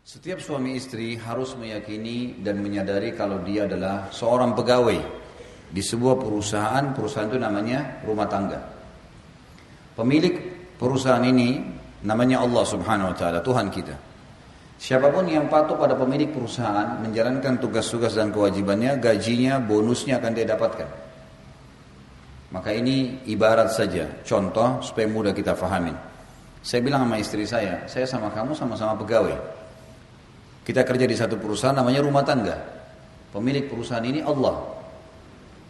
Setiap suami istri harus meyakini dan menyadari kalau dia adalah seorang pegawai di sebuah perusahaan itu namanya rumah tangga. Pemilik perusahaan ini namanya Allah Subhanahu wa taala, Tuhan kita. Siapapun yang patuh pada pemilik perusahaan, menjalankan tugas-tugas dan kewajibannya, gajinya, bonusnya akan dia dapatkan. Maka ini ibarat saja, contoh supaya mudah kita fahamin. Saya bilang sama istri saya sama kamu sama-sama pegawai. Kita kerja di satu perusahaan namanya rumah tangga. Pemilik perusahaan ini Allah.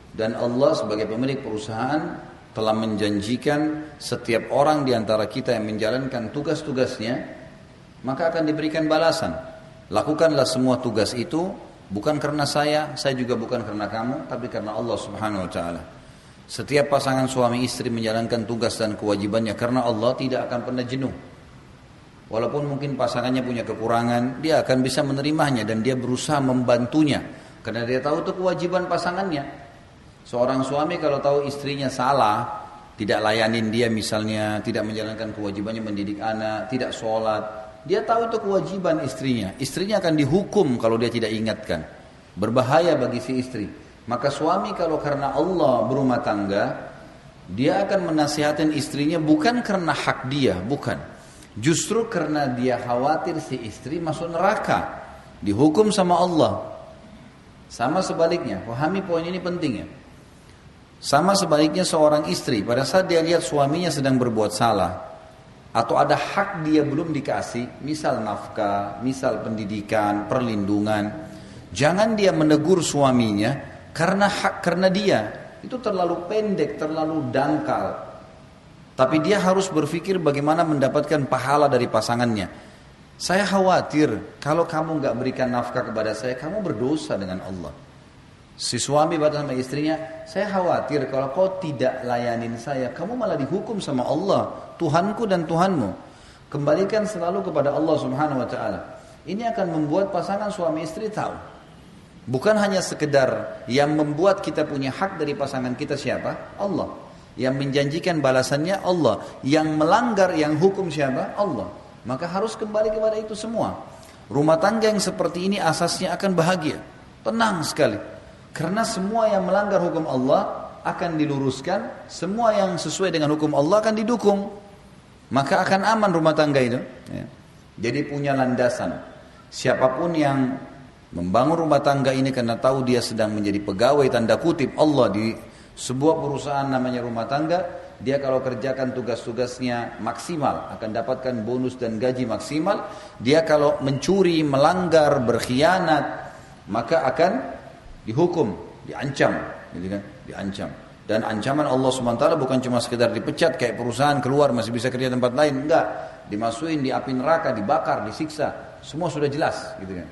Dan Allah sebagai pemilik perusahaan telah menjanjikan setiap orang di antara kita yang menjalankan tugas-tugasnya, maka akan diberikan balasan. Lakukanlah semua tugas itu bukan karena saya juga bukan karena kamu, tapi karena Allah Subhanahu wa taala. Setiap pasangan suami istri menjalankan tugas dan kewajibannya karena Allah tidak akan pernah jenuh. Walaupun mungkin pasangannya punya kekurangan, dia akan bisa menerimanya dan dia berusaha membantunya. Karena dia tahu itu kewajiban pasangannya. Seorang suami kalau tahu istrinya salah, tidak layanin dia misalnya, tidak menjalankan kewajibannya mendidik anak, tidak sholat, dia tahu itu kewajiban istrinya. Istrinya akan dihukum kalau dia tidak ingatkan. Berbahaya bagi si istri. Maka suami kalau karena Allah berumah tangga, dia akan menasihatin istrinya bukan karena hak dia, bukan. Justru karena dia khawatir si istri masuk neraka, dihukum sama Allah. Sama sebaliknya, pahami poin ini penting ya. Sama sebaliknya seorang istri, pada saat dia lihat suaminya sedang berbuat salah, atau ada hak dia belum dikasih, misal nafkah, misal pendidikan, perlindungan, jangan dia menegur suaminya karena dia. Itu terlalu pendek, terlalu dangkal. Tapi dia harus berpikir bagaimana mendapatkan pahala dari pasangannya. Saya khawatir kalau kamu nggak berikan nafkah kepada saya, kamu berdosa dengan Allah. Si suami berkata sama istrinya, saya khawatir kalau kau tidak layanin saya, kamu malah dihukum sama Allah, Tuhanku dan Tuhanmu. Kembalikan selalu kepada Allah Subhanahu wa taala. Ini akan membuat pasangan suami istri tahu. Bukan hanya sekedar yang membuat kita punya hak dari pasangan kita siapa? Allah. Yang menjanjikan balasannya Allah. Yang melanggar, yang hukum siapa? Allah. Maka harus kembali kepada itu semua. Rumah tangga yang seperti ini asasnya akan bahagia. Tenang sekali. Karena semua yang melanggar hukum Allah akan diluruskan. Semua yang sesuai dengan hukum Allah akan didukung. Maka akan aman rumah tangga itu. Ya. Jadi punya landasan. Siapapun yang membangun rumah tangga ini karena tahu dia sedang menjadi pegawai tanda kutip Allah di sebuah perusahaan namanya rumah tangga, dia kalau kerjakan tugas-tugasnya maksimal akan dapatkan bonus dan gaji maksimal. Dia kalau mencuri, melanggar, berkhianat, maka akan dihukum, diancam, gitu kan? Diancam. Dan ancaman Allah SWT bukan cuma sekedar dipecat kayak perusahaan keluar masih bisa kerja tempat lain, enggak. Dimasukin di api neraka, dibakar, disiksa, semua sudah jelas, gitu kan?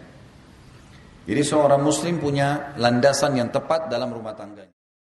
Jadi seorang muslim punya landasan yang tepat dalam rumah tangganya.